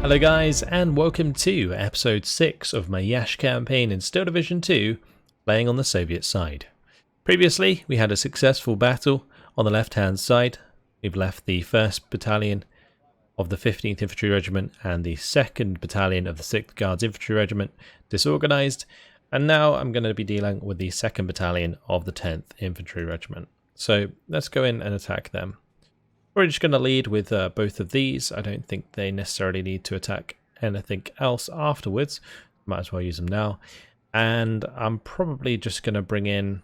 Hello guys, and welcome to episode 6 of my Iasi campaign in Steel Division 2, playing on the Soviet side. Previously, we had a successful battle on the left-hand side. We've left the 1st Battalion of the 15th Infantry Regiment and the 2nd Battalion of the 6th Guards Infantry Regiment disorganised, and now I'm going to be dealing with the 2nd Battalion of the 10th Infantry Regiment. So let's go in and attack them. We're just going to lead with both of these. I don't think they necessarily need to attack anything else afterwards. Might as well use them now. And I'm probably just going to bring in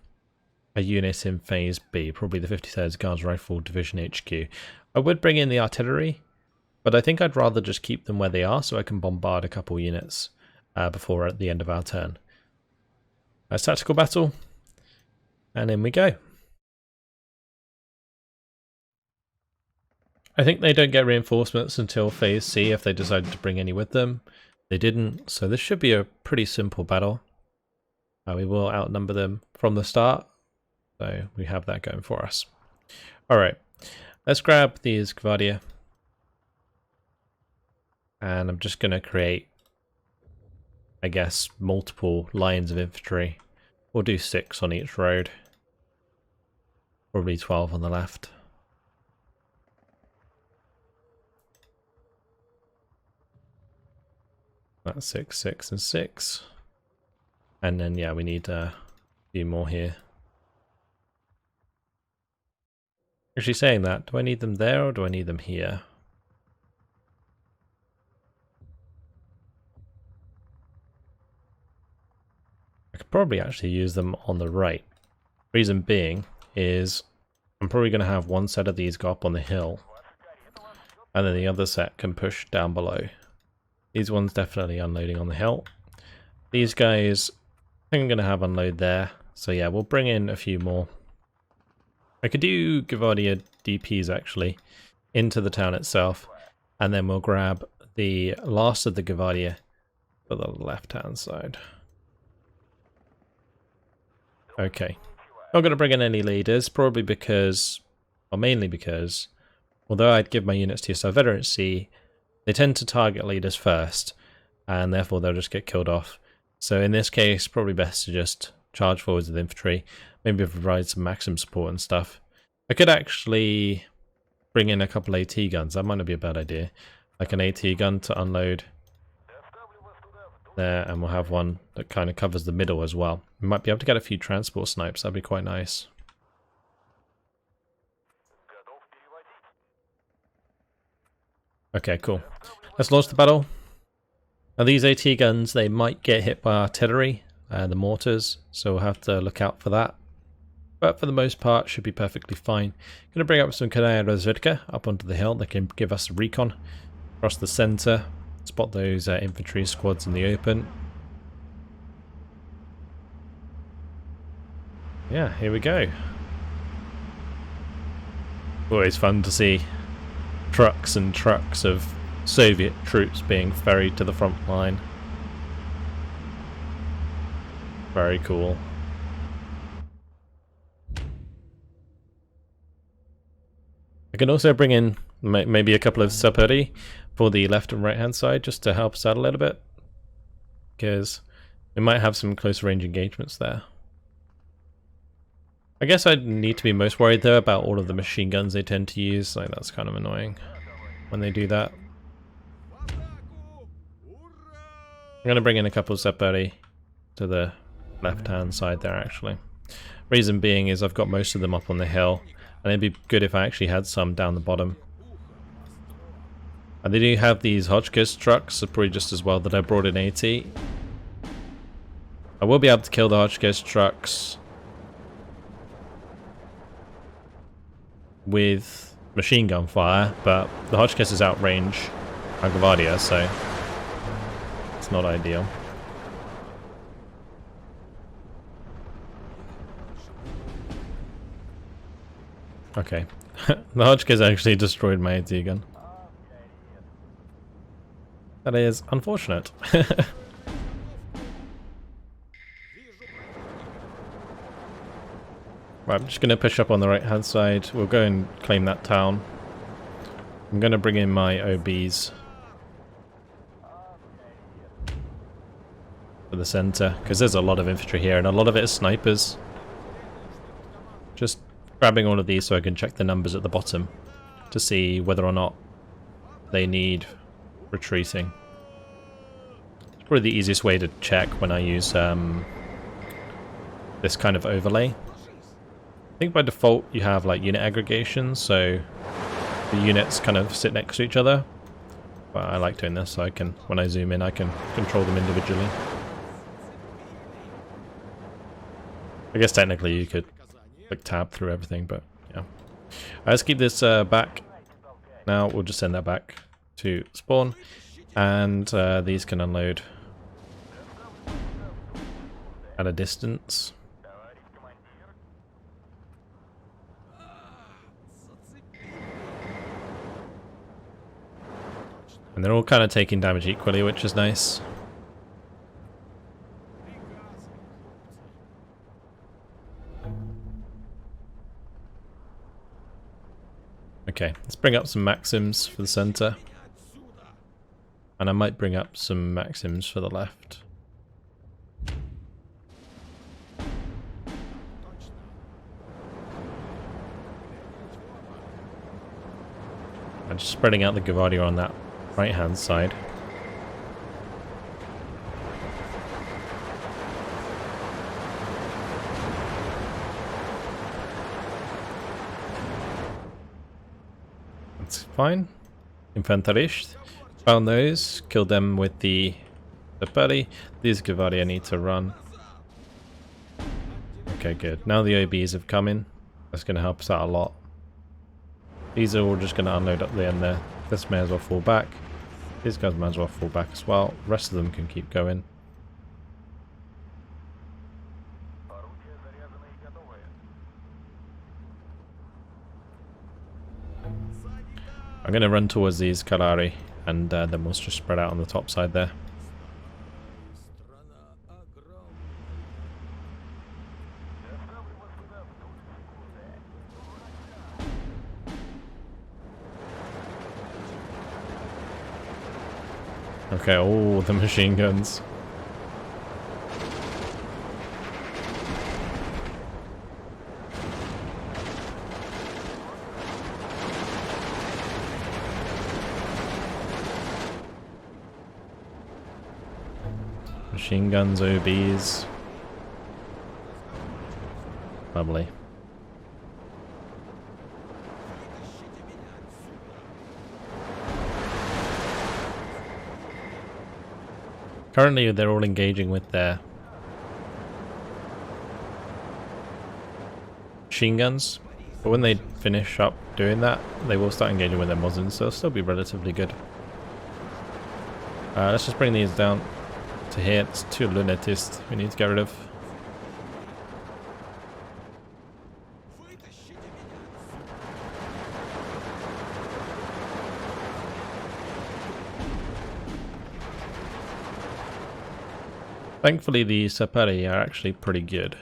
a unit in Phase B, probably the 53rd Guards Rifle Division HQ. I would bring in the artillery, but I think I'd rather just keep them where they are so I can bombard a couple units before at the end of our turn. Tactical battle, and in we go. I think they don't get reinforcements until Phase C if they decided to bring any with them. They didn't, so this should be a pretty simple battle. We will outnumber them from the start, so we have that going for us. Alright, let's grab these Gvardia. And I'm just going to create, I guess, multiple lines of infantry. We'll do 6 on each road. Probably 12 on the left. That's 6, 6, and 6. And then, yeah, we need a few more here. Actually, saying that, do I need them there or do I need them here? I could probably actually use them on the right. Reason being is I'm probably going to have one set of these go up on the hill. And then the other set can push down below. These ones definitely unloading on the hill. These guys, I think I'm going to have unload there. So yeah, we'll bring in a few more. I could do Gvardia DPs actually into the town itself. And then we'll grab the last of the Gvardia for the left-hand side. Okay. Not going to bring in any leaders, probably because, or mainly because, although I'd give my units to yourself, Veteran C, they tend to target leaders first, and therefore they'll just get killed off. So in this case, probably best to just charge forwards with infantry, maybe provide some maximum support and stuff. I could actually bring in a couple AT guns, that might not be a bad idea. Like an AT gun to unload there, and we'll have one that kind of covers the middle as well. We might be able to get a few transport snipes, that'd be quite nice. Okay, cool. Let's launch the battle. Now these AT guns, they might get hit by artillery, the mortars, so we'll have to look out for that. But for the most part, should be perfectly fine. Going to bring up some Kanaya Razvedka up onto the hill. They can give us a recon across the center, spot those infantry squads in the open. Yeah, here we go. Always fun to see trucks and trucks of Soviet troops being ferried to the front line. Very cool. I can also bring in maybe a couple of Saperi for the left and right hand side just to help us out a little bit, because we might have some close range engagements there. I guess I'd need to be most worried though about all of the machine guns they tend to use. Like, that's kind of annoying when they do that. I'm going to bring in a couple of Saperi to the left hand side there actually. Reason being is I've got most of them up on the hill, and it'd be good if I actually had some down the bottom. And they do have these Hotchkiss trucks, so probably just as well that I brought in AT. I will be able to kill the Hotchkiss trucks with machine gun fire, but the Hotchkiss is outrange our Gvardia, so it's not ideal. Okay, the Hotchkiss actually destroyed my AT gun. That is unfortunate. Right, I'm just going to push up on the right hand side. We'll go and claim that town. I'm going to bring in my OBs. for the center, because there's a lot of infantry here and a lot of it is snipers. Just grabbing all of these so I can check the numbers at the bottom to see whether or not they need retreating. It's probably the easiest way to check when I use this kind of overlay. I think by default you have like unit aggregations, so the units kind of sit next to each other. But I like doing this so I can, when I zoom in, I can control them individually. I guess technically you could like tab through everything, but yeah. Let's keep this back. Now we'll just send that back to spawn, and these can unload at a distance. And they're all kind of taking damage equally, which is nice. Okay, let's bring up some maxims for the center. And I might bring up some maxims for the left. I'm just spreading out the Gvardia on that right hand side. That's fine. Infanterist. Found those, killed them with the Peli. These Gvardia need to run. Okay, good. Now the OBs have come in. That's going to help us out a lot. These are all just going to unload up the end there. This may as well fall back. These guys may as well fall back as well. The rest of them can keep going. I'm going to run towards these Kalari, and then we'll just spread out on the top side there. Okay, oh, the machine guns. Machine guns, OBs. Lovely. Currently they're all engaging with their machine guns, but when they finish up doing that, they will start engaging with their Mosin, so they'll still be relatively good. Let's just bring these down to here. It's 2 lunatists we need to get rid of. Thankfully the Sapari are actually pretty good.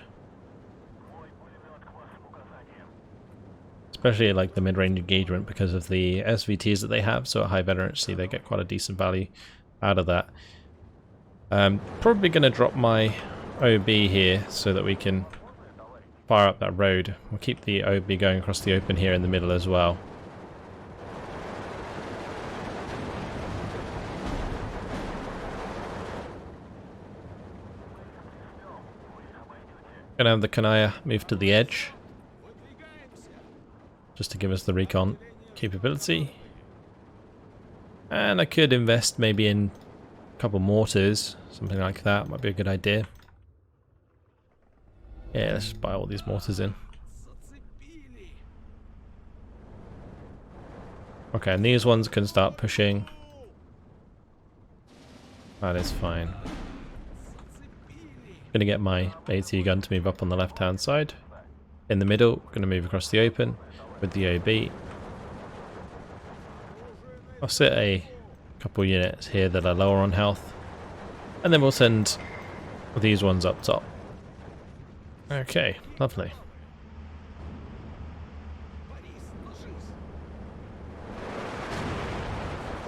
Especially like the mid-range engagement because of the SVTs that they have, so at high veterancy they get quite a decent value out of that. Probably going to drop my OB here so that we can fire up that road. We'll keep the OB going across the open here in the middle as well. Gonna have the Kanaya move to the edge, just to give us the recon capability. And I could invest maybe in a couple mortars, something like that. Might be a good idea. Yeah, let's just buy all these mortars in. Okay, and these ones can start pushing. That is fine. Gonna get my AT gun to move up on the left hand side. In the middle, gonna move across the open with the OB. I'll set a couple units here that are lower on health, and then we'll send these ones up top. Okay, lovely.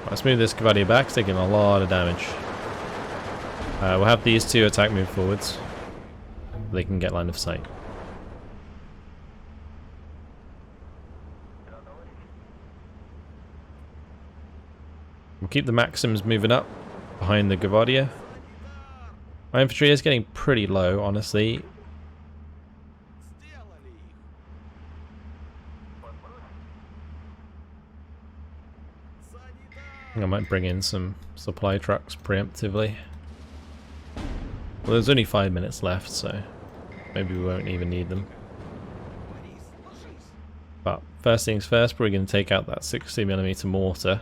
Let's move this Gvardia back, it's taking a lot of damage. We'll have these two attack move forwards. They can get line of sight. We'll keep the Maxims moving up behind the Gavardia. My infantry is getting pretty low, honestly. I might bring in some supply trucks preemptively. Well, there's only 5 minutes left, so maybe we won't even need them. But first things first, we're going to take out that 60mm mortar.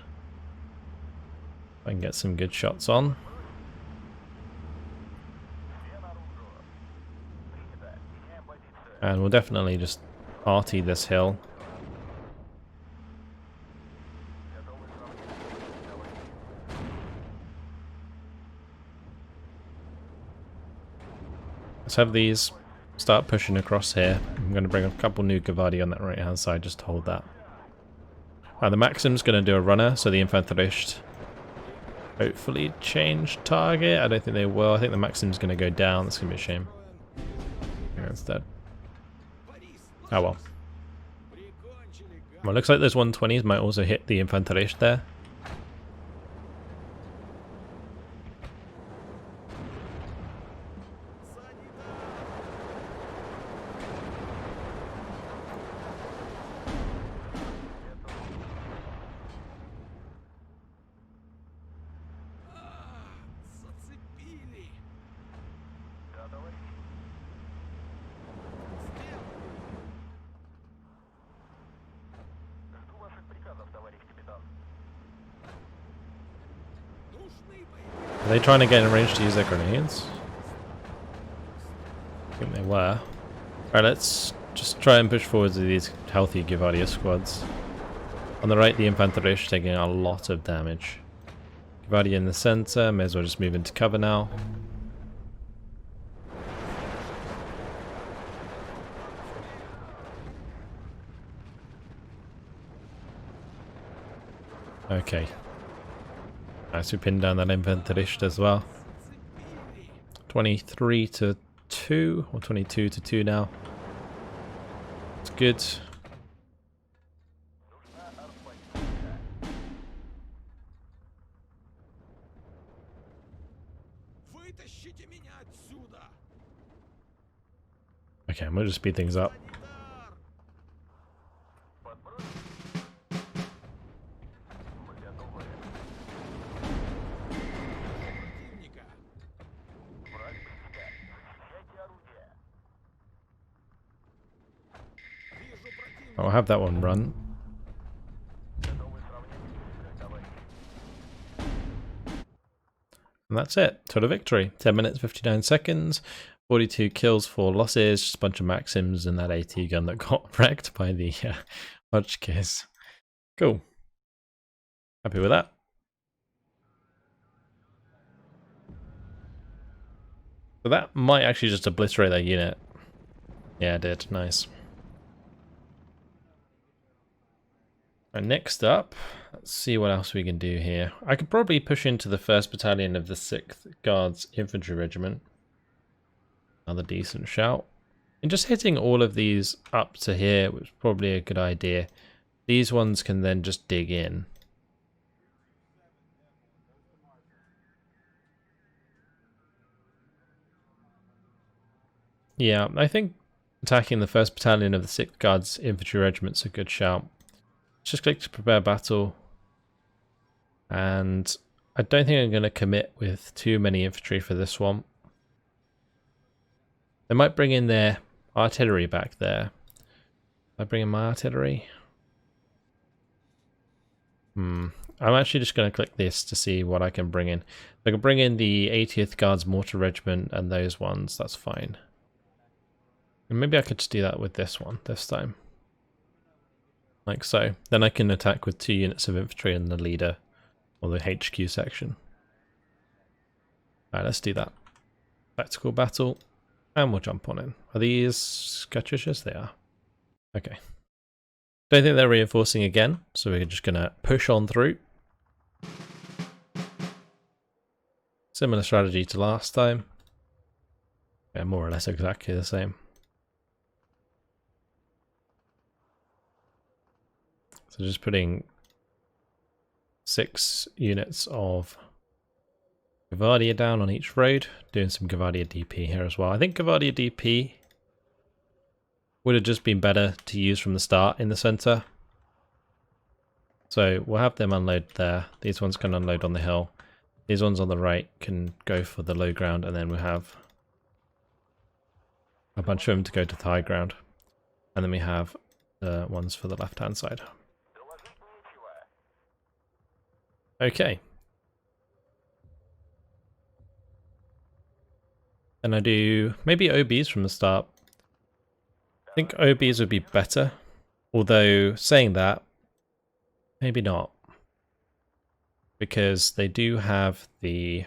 If I can get some good shots on. And we'll definitely just arty this hill. Let's have these start pushing across here. I'm going to bring a couple new Gavardi on that right hand side just to hold that. The Maxim's going to do a runner, so the Infanterist hopefully change target. I don't think they will. I think the Maxim's going to go down. That's going to be a shame. Yeah, it's dead. Oh well. Well, looks like those 120s might also hit the Infanterist there. Are they trying to get in range to use their grenades? I think they were. Alright, let's just try and push forwards with these healthy Gavardia squads. On the right, the Infanterist taking a lot of damage. Gavardia in the center, may as well just move into cover now. Okay. Nice, we pinned down that Infanterist as well. 23 to 2, or 22 to 2 now. It's good. Okay, I'm gonna just speed things up. I'll have that one run. And that's it. Total victory. 10 minutes, 59 seconds. 42 kills, 4 losses. Just a bunch of Maxims and that AT gun that got wrecked by the Hotchkiss. Cool. Happy with that. So that might actually just obliterate that unit. Yeah, it did. Nice. And next up, let's see what else we can do here. I could probably push into the 1st Battalion of the 6th Guards Infantry Regiment. Another decent shout. And just hitting all of these up to here was probably a good idea. These ones can then just dig in. Yeah, I think attacking the 1st Battalion of the 6th Guards Infantry Regiment's a good shout. Just click to prepare battle, and I don't think I'm going to commit with too many infantry for this one. They might bring in their artillery back there. I bring in my artillery. I'm actually just going to click this to see what I can bring in. I can bring in the 80th Guards Mortar Regiment and those ones, that's fine. And maybe I could just do that with this one this time. Like so. Then I can attack with 2 units of infantry and the leader, or the HQ section. Alright, let's do that. Tactical battle, and we'll jump on in. Are these Katyushas? They are. Okay. Don't think they're reinforcing again, so we're just going to push on through. Similar strategy to last time. Yeah, more or less exactly the same. So just putting 6 units of Gavardia down on each road, doing some Gavardia DP here as well. I think Gavardia DP would have just been better to use from the start in the center. So we'll have them unload there. These ones can unload on the hill. These ones on the right can go for the low ground, and then we have a bunch of them to go to the high ground. And then we have the ones for the left hand side. Okay. And I do maybe OBs from the start. I think OBs would be better. Although saying that, maybe not. Because they do have the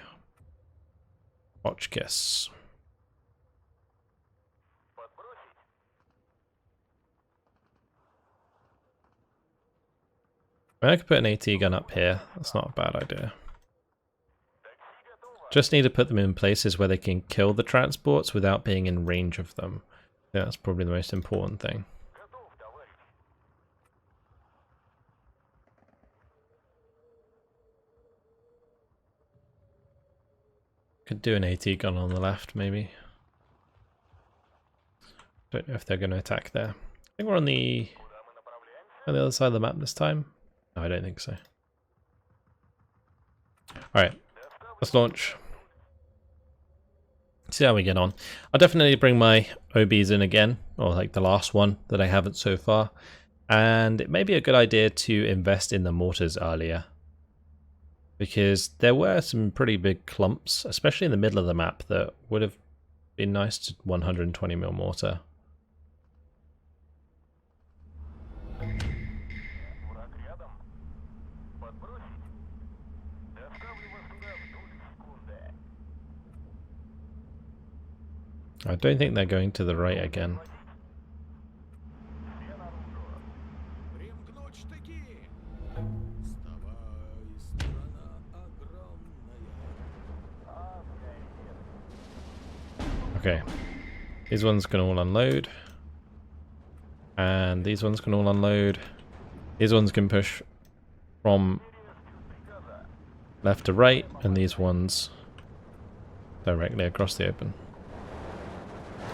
Watch Kiss. I could put an AT gun up here. That's not a bad idea. Just need to put them in places where they can kill the transports without being in range of them. Yeah, that's probably the most important thing. Could do an AT gun on the left, maybe. Don't know if they're going to attack there. I think we're on the other side of the map this time. No, I don't think so. Alright, let's launch. See how we get on. I'll definitely bring my OBs in again, or like the last one that I haven't so far. And it may be a good idea to invest in the mortars earlier, because there were some pretty big clumps, especially in the middle of the map, that would have been nice to 120mm mortar. I don't think they're going to the right again. Okay, these ones can all unload. And these ones can all unload. These ones can push from left to right, and these ones directly across the open.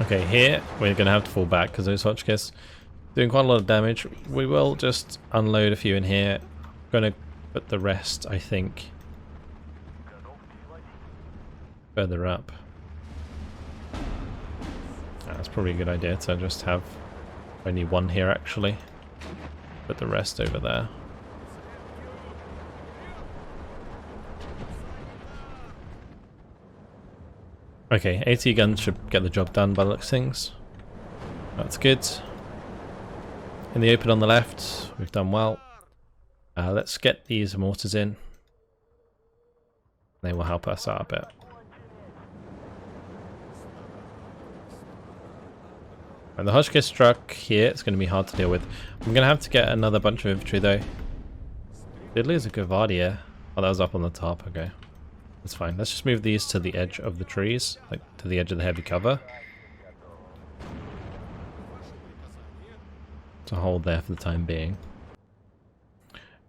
Okay, here we're going to have to fall back because those Hotchkiss doing quite a lot of damage. We will just unload a few in here. I'm going to put the rest, I think, further up. That's probably a good idea to just have only one here actually. Put the rest over there. Okay, AT guns should get the job done by the looks of things. That's good. In the open on the left, we've done well. Let's get these mortars in. They will help us out a bit. And the Hotchkiss truck here, it's going to be hard to deal with. I'm going to have to get another bunch of infantry though. Did lose a Gavardia. Oh, that was up on the top, okay. That's fine. Let's just move these to the edge of the trees, like to the edge of the heavy cover. To hold there for the time being.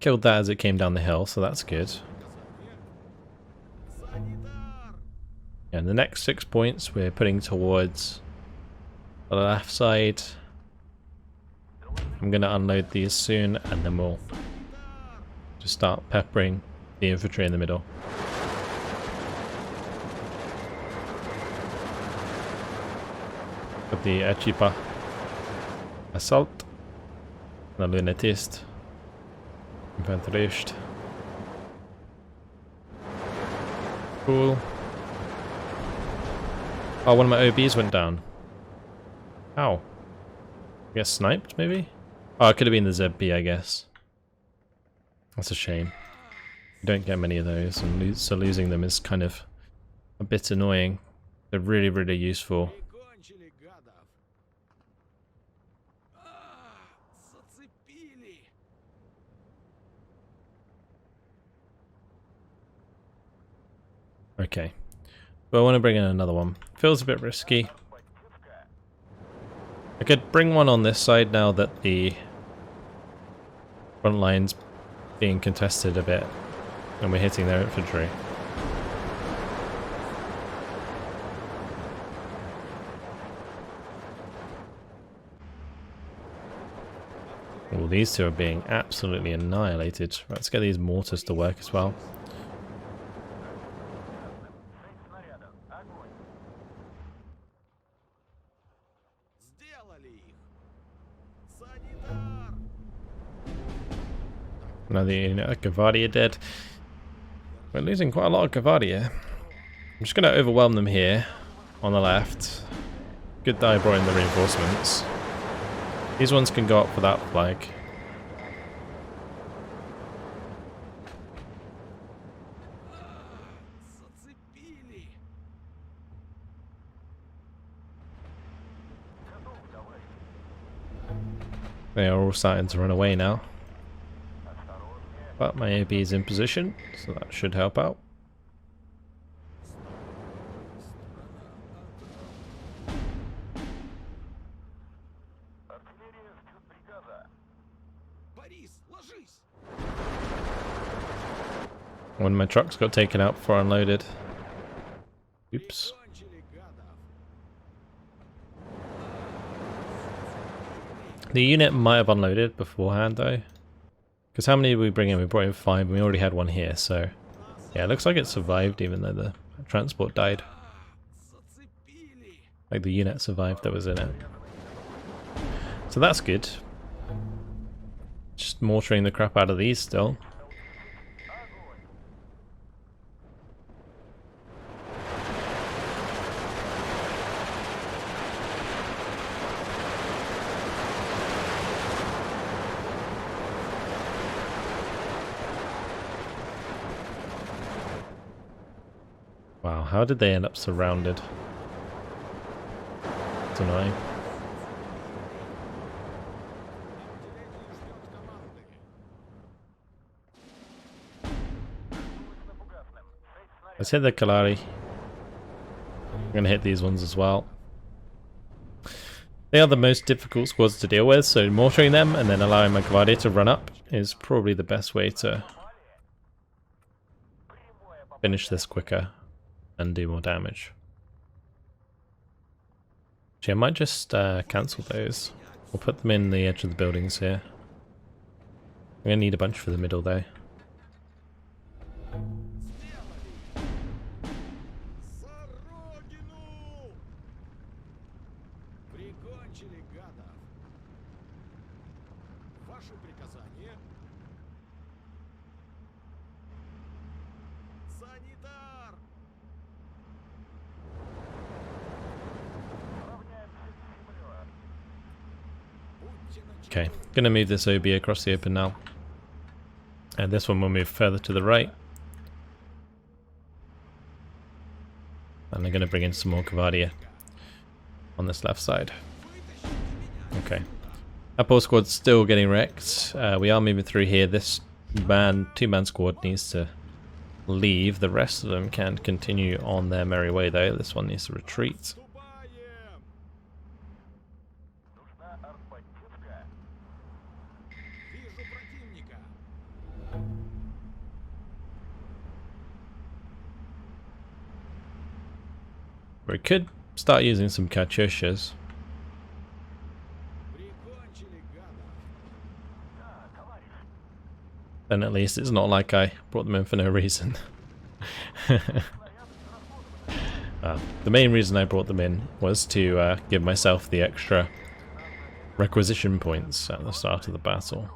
Killed that as it came down the hill, so that's good. And the next 6 points we're putting towards the left side. I'm going to unload these soon, and then we'll just start peppering the infantry in the middle. Got the Echipa Assault, the Lunatist, Infanterist. Cool. Oh, one of my OBs went down. Ow. I guess sniped, maybe? Oh, it could have been the ZB, I guess. That's a shame. You don't get many of those, and so losing them is kind of a bit annoying. They're really, really useful. Okay. But I want to bring in another one. Feels a bit risky. I could bring one on this side now that the front line's being contested a bit and we're hitting their infantry. Well, these two are being absolutely annihilated. Right, let's get these mortars to work as well. Another unit of Gavadia dead. We're losing quite a lot of Gavadia. I'm just going to overwhelm them here on the left. Good that I brought in the reinforcements. These ones can go up for that flag. They are all starting to run away now. But my AB is in position, so that should help out. One of my trucks got taken out before unloaded. Oops. The unit might have unloaded beforehand though. Because how many did we bring in? We brought in 5 and we already had one here, so... Yeah, it looks like it survived even though the transport died. Like the unit survived that was in it. So that's good. Just mortaring the crap out of these still. Wow, how did they end up surrounded? It's annoying. Let's hit the Kalari. I'm going to hit these ones as well. They are the most difficult squads to deal with, so mortaring them and then allowing my Gavadia to run up is probably the best way to finish this quicker and do more damage. Actually, I might just cancel those. We'll put them in the edge of the buildings here. I'm going to need a bunch for the middle though. Okay, gonna move this OB across the open now. And this one will move further to the right. And I'm gonna bring in some more Gavadia on this left side. Okay. Our poor squad's still getting wrecked. We are moving through here. This two-man squad needs to leave. The rest of them can continue on their merry way though. This one needs to retreat. We could start using some Katyushas. Then at least it's not like I brought them in for no reason. The main reason I brought them in was to give myself the extra requisition points at the start of the battle.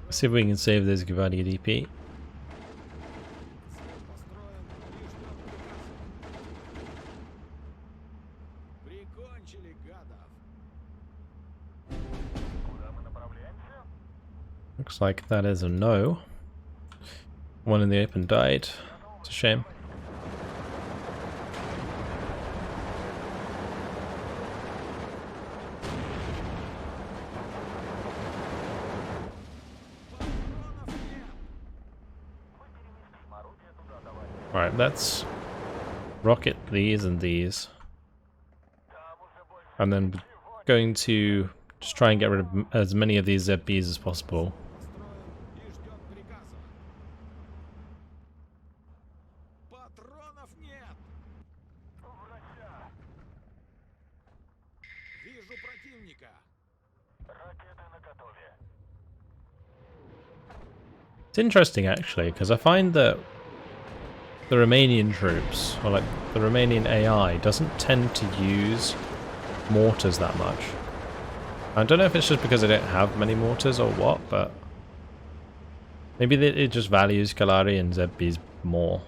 See if we can save this Gavadia DP. Looks like that is a no. One in the open died. It's a shame. Alright, let's rocket these and these. And then going to just try and get rid of as many of these ZBs as possible. It's interesting actually, because I find that the Romanian troops, or like the Romanian AI, doesn't tend to use mortars that much. I don't know if it's just because they don't have many mortars or what, but maybe it just values Kalari and ZBs more.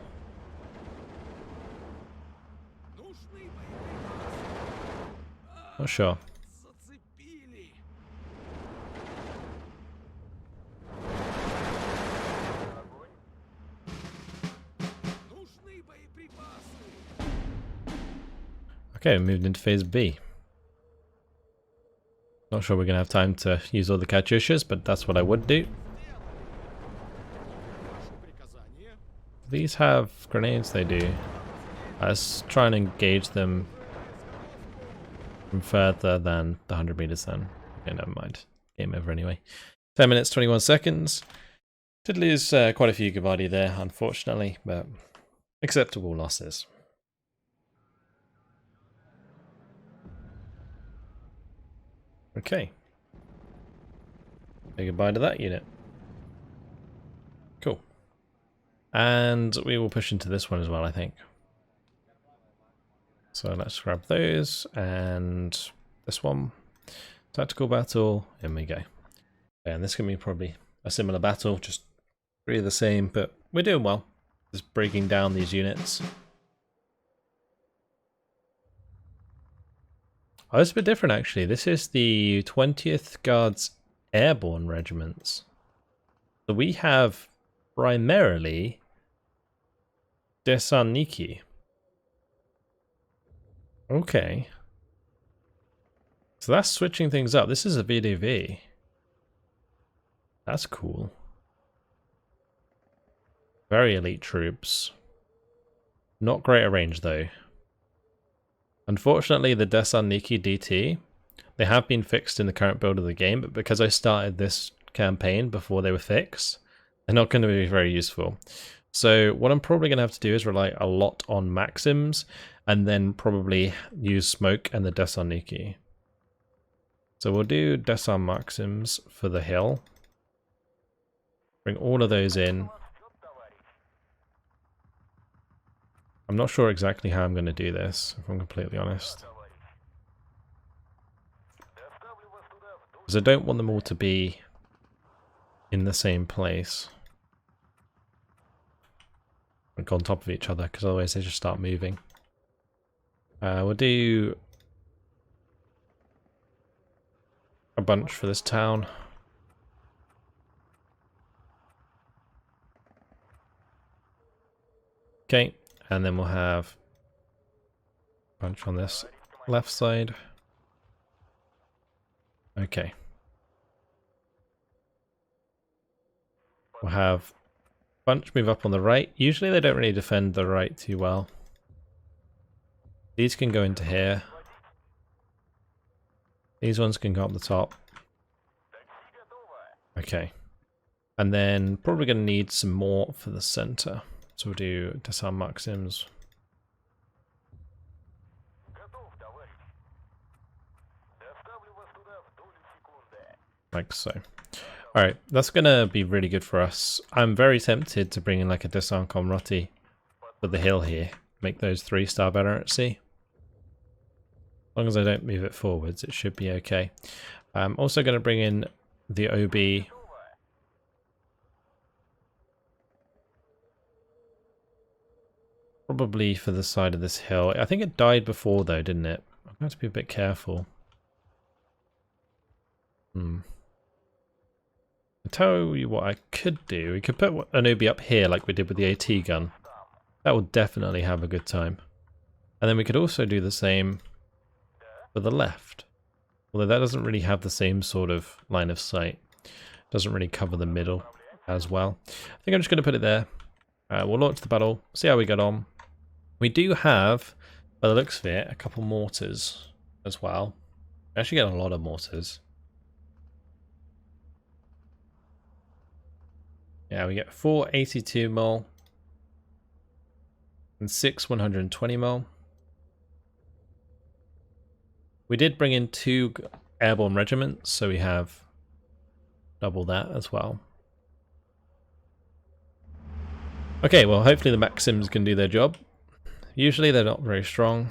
Not sure. Okay, we moved into phase B. Not sure we're going to have time to use all the Katyushas, but that's what I would do. These have grenades, they do. Let's try and engage them from further than the 100 meters then. Okay, never mind. Game over anyway. 10 minutes, 21 seconds. Did lose quite a few Gavadi there, unfortunately, but acceptable losses. Okay. Say goodbye to that unit. Cool. And we will push into this one as well, I think. So let's grab those and this one. Tactical battle. In we go. And this can be probably a similar battle, just really the same, but we're doing well. Just breaking down these units. Oh, it's a bit different actually. This is the 20th Guards Airborne Regiments. So we have primarily Desaniki. Okay. So that's switching things up. This is a VDV. That's cool. Very elite troops. Not great at range though. Unfortunately, the Desaniki DT, they have been fixed in the current build of the game, but because I started this campaign before they were fixed, they're not going to be very useful. So what I'm probably going to have to do is rely a lot on Maxims, and then probably use Smoke and the Desaniki. So we'll do Desan Maxims for the hill. Bring all of those in. I'm not sure exactly how I'm going to do this, if I'm completely honest. Because I don't want them all to be in the same place. Like on top of each other, because otherwise they just start moving. We'll do a bunch for this town. Okay. And then we'll have a bunch on this left side. Okay. We'll have a bunch move up on the right. Usually they don't really defend the right too well. These can go into here. These ones can go up the top. Okay. And then probably going to need some more for the center. So we'll do Desan Maxims. Like so. Alright, that's going to be really good for us. I'm very tempted to bring in like a Desan Komroti for the hill here. Make those 3-star better at sea. As long as I don't move it forwards, it should be okay. I'm also going to bring in the OB. Probably for the side of this hill. I think it died before though, didn't it? I'm going to have to be a bit careful. I'll tell you what I could do. We could put an OB up here like we did with the AT gun. That will definitely have a good time. And then we could also do the same for the left. Although that doesn't really have the same sort of line of sight. Doesn't really cover the middle as well. I think I'm just going to put it there. We'll launch the battle, see how we get on. We do have, by the looks of it, a couple mortars as well. We actually get a lot of mortars. Yeah, we get 4 82mm and 6 120mm. We did bring in 2 airborne regiments, so we have double that as well. Okay, well hopefully the Maxims can do their job. Usually they're not very strong.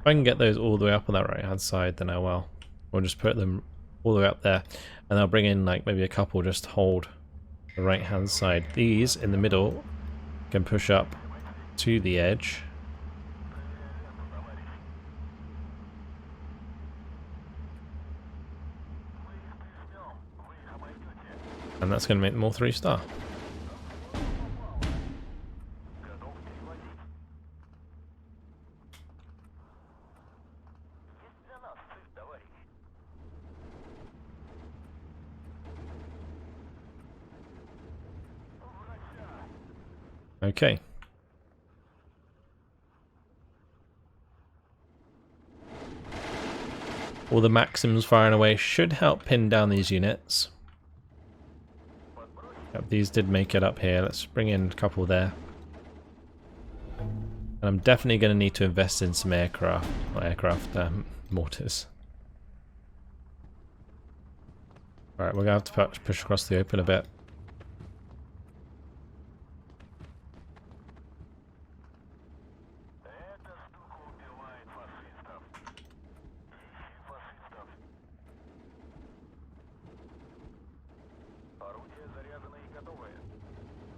If I can get those all the way up on that right hand side, then I will. We'll just put them all the way up there, and I'll bring in like maybe a couple just hold the right hand side. These in the middle can push up to the edge. And that's going to make them all 3-star. Okay. All the Maxims firing away should help pin down these units. Yep, these did make it up here. Let's bring in a couple there. And I'm definitely going to need to invest in some mortars. Alright, we're going to have to push across the open a bit.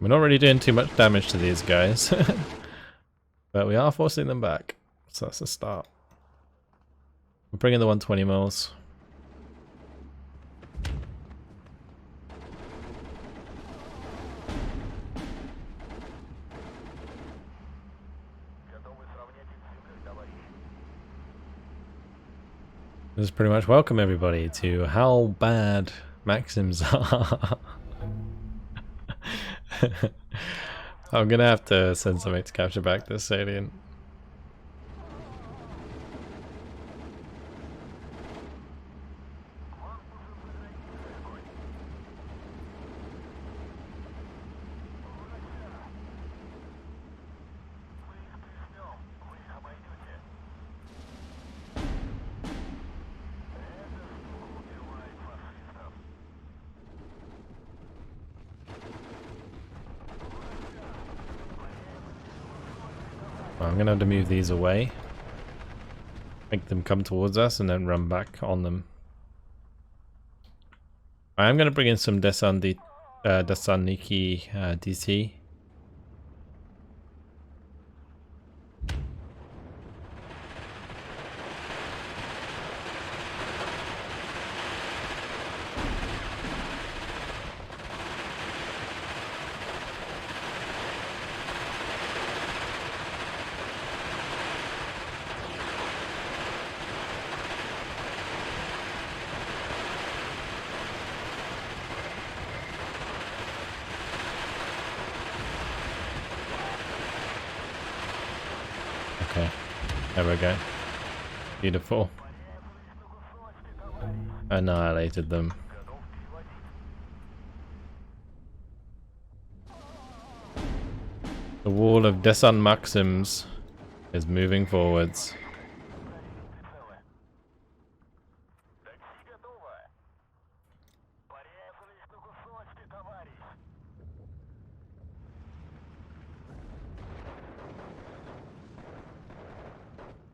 We're not really doing too much damage to these guys, but we are forcing them back, so that's a start. We're bringing the 120mm. This is pretty much welcome everybody to how bad Maxims are. I'm gonna have to send something to capture back this salient. I'm gonna have to move these away, make them come towards us, and then run back on them. I'm gonna bring in some Desaniki DT. Okay, there we go. Beautiful. Annihilated them. The wall of Desan Maxims is moving forwards.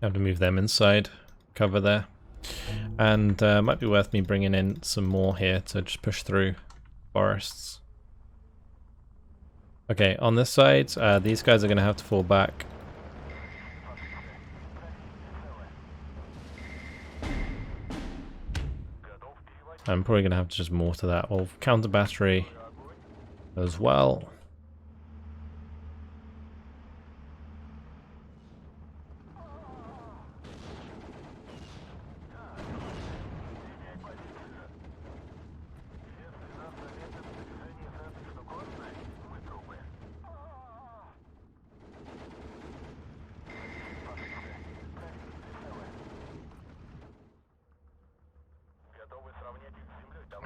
Have to move them inside, cover there. And might be worth me bringing in some more here to just push through forests. Okay, on this side, these guys are going to have to fall back. I'm probably going to have to just mortar that, or counter battery as well.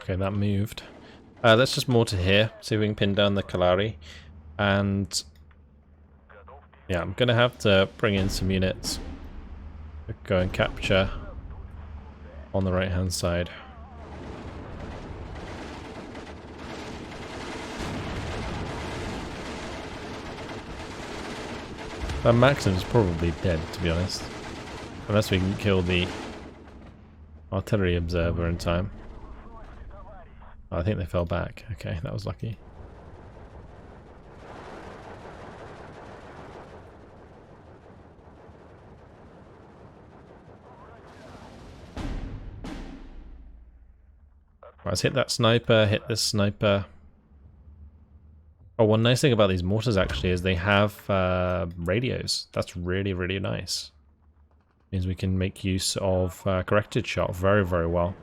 Okay, that moved. Let's just mortar here, see if we can pin down the Kalari. And yeah, I'm gonna have to bring in some units to go and capture on the right hand side. That Maxim's probably dead, to be honest. Unless we can kill the artillery observer in time. Oh, I think they fell back. Okay, that was lucky. Right, let's hit that sniper, hit this sniper. Oh, one nice thing about these mortars actually is they have radios. That's really, really nice. Means we can make use of corrected shot very, very well.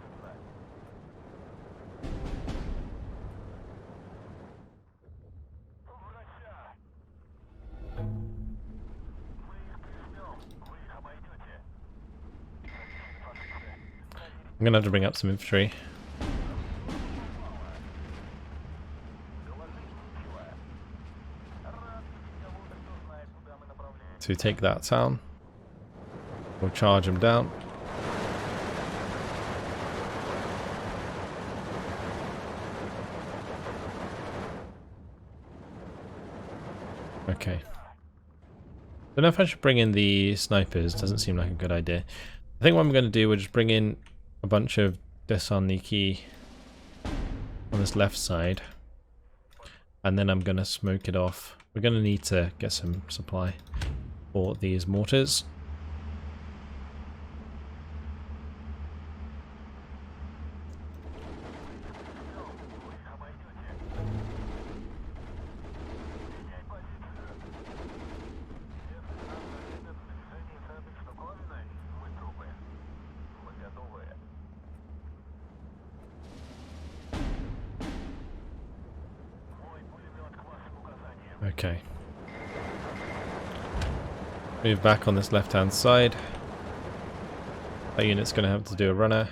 I'm gonna have to bring up some infantry. To take that town. We'll charge him down. Okay. Don't know if I should bring in the snipers. Doesn't seem like a good idea. I think what I'm going to do, we'll just bring in a bunch of Desaniki on this left side. And then I'm going to smoke it off. We're going to need to get some supply for these mortars. Okay. Move back on this left-hand side. That unit's going to have to do a runner.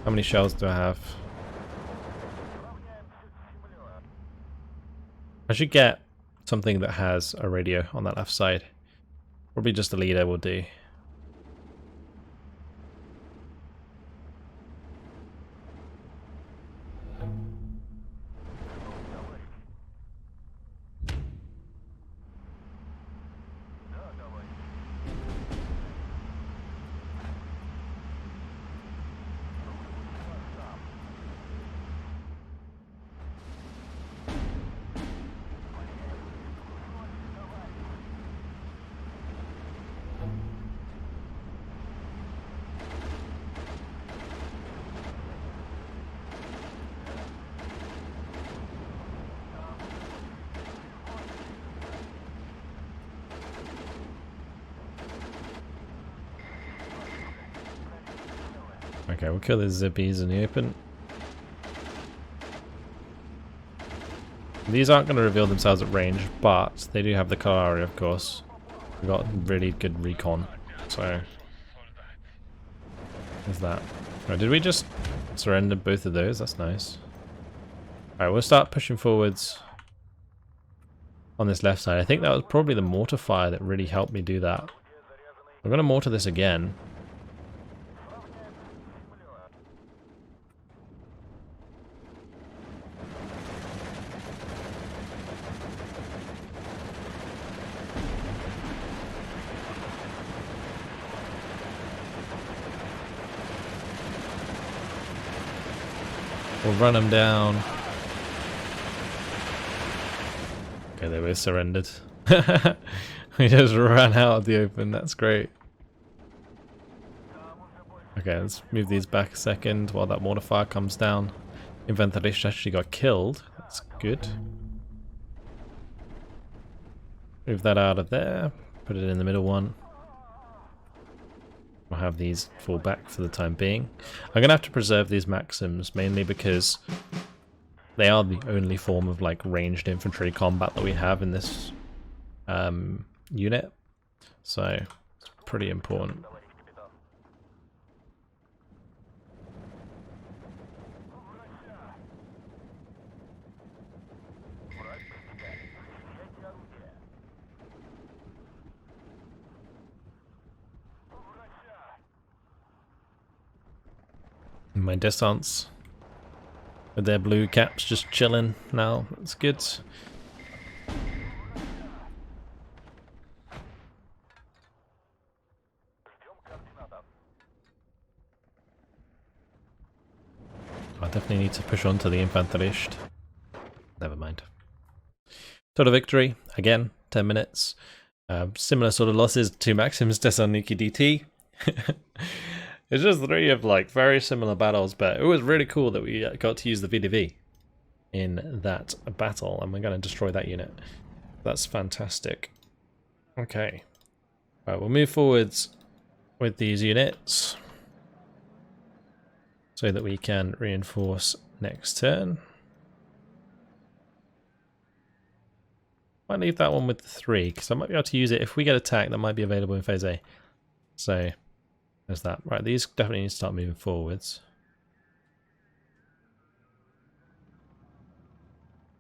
How many shells do I have? I should get something that has a radio on that left side. Probably just a leader will do. Okay, we'll kill the zippies in the open. These aren't going to reveal themselves at range, but they do have the Kalari, of course. We've got really good recon, so there's that. Oh, did we just surrender both of those? That's nice. Alright, we'll start pushing forwards on this left side. I think that was probably the mortar fire that really helped me do that. I'm going to mortar this again. We'll run them down. Okay, they were surrendered. We just ran out of the open, that's great. Okay, let's move these back a second while that mortar fire comes down. Inventorish actually got killed. That's good. Move that out of there. Put it in the middle one. We'll have these fall back for the time being. I'm going to have to preserve these Maxims, mainly because they are the only form of like ranged infantry combat that we have in this unit. So, it's pretty important. My descents with their blue caps just chilling now. That's good. I definitely need to push on to the Infanterist. Never mind. Total victory, again, 10 minutes. Similar sort of losses to Maxim's Thessaloniki DT. It's just 3 of like very similar battles, but it was really cool that we got to use the VDV in that battle, and we're going to destroy that unit. That's fantastic. Okay. Right, we'll move forwards with these units so that we can reinforce next turn. Might leave that one with the 3, because I might be able to use it if we get attacked. That might be available in phase A. So there's that. Right, these definitely need to start moving forwards.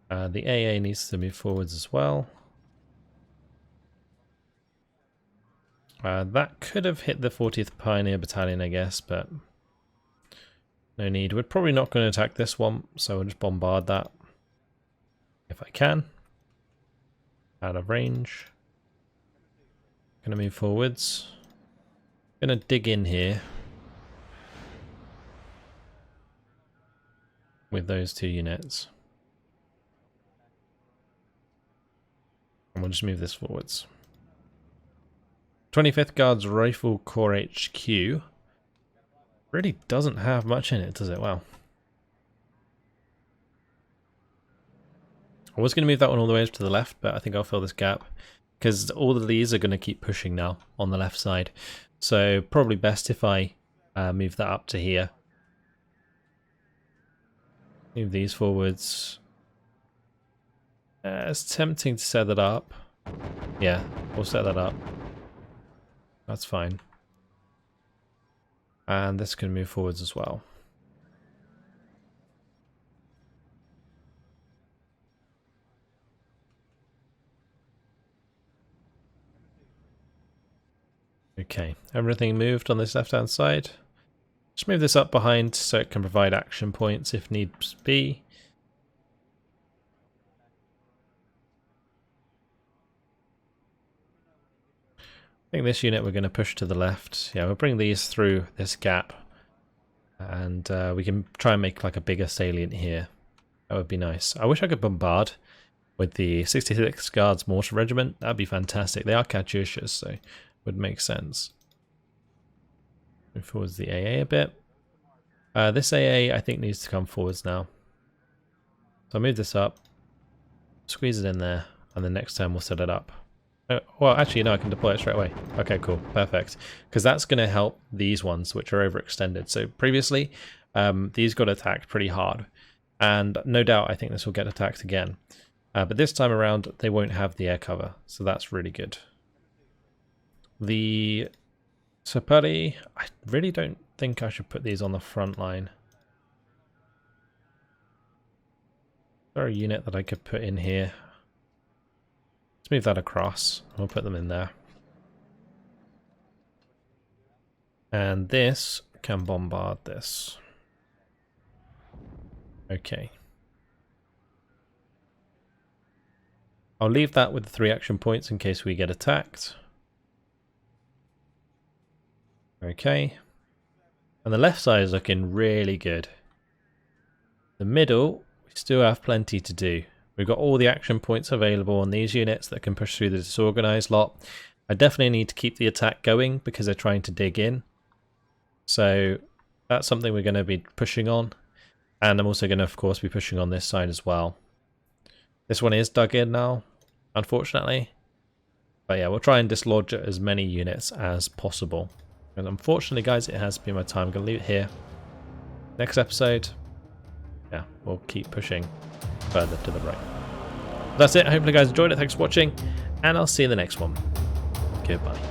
The AA needs to move forwards as well. That could have hit the 40th Pioneer Battalion, I guess, but no need. We're probably not going to attack this one, so we'll just bombard that if I can. Out of range. Going to move forwards. Going to dig in here with those 2 units. And we'll just move this forwards. 25th Guards Rifle Corps HQ. Really doesn't have much in it, does it? Wow. I was going to move that one all the way to the left, but I think I'll fill this gap because all of these are going to keep pushing now on the left side. So probably best if I move that up to here. Move these forwards. It's tempting to set that up. Yeah, we'll set that up. That's fine. And this can move forwards as well. Okay, everything moved on this left-hand side. Just move this up behind so it can provide action points if needs be. I think this unit we're going to push to the left. Yeah, we'll bring these through this gap. And we can try and make like a bigger salient here. That would be nice. I wish I could bombard with the 66th Guards Mortar Regiment. That'd be fantastic. They are Katyushas, so would make sense. Move forwards the AA a bit. This AA I think needs to come forwards now. So I'll move this up, squeeze it in there, and then next time we'll set it up. Well, actually, no, I can deploy it straight away. Okay, cool, perfect. Because that's going to help these ones, which are overextended. So previously, these got attacked pretty hard. And no doubt, I think this will get attacked again. But this time around, they won't have the air cover. So that's really good. The Sapari, I really don't think I should put these on the front line. Is there a unit that I could put in here? Let's move that across. We'll put them in there. And this can bombard this. Okay. I'll leave that with the 3 action points in case we get attacked. Okay. And the left side is looking really good. The middle, we still have plenty to do. We've got all the action points available on these units that can push through the disorganized lot. I definitely need to keep the attack going because they're trying to dig in. So that's something we're going to be pushing on. And I'm also going to, of course, be pushing on this side as well. This one is dug in now, unfortunately. But yeah, we'll try and dislodge as many units as possible. And unfortunately, guys, it has been my time. I'm going to leave it here. Next episode, yeah, we'll keep pushing further to the right. That's it. I hope you guys enjoyed it. Thanks for watching, and I'll see you in the next one. Goodbye.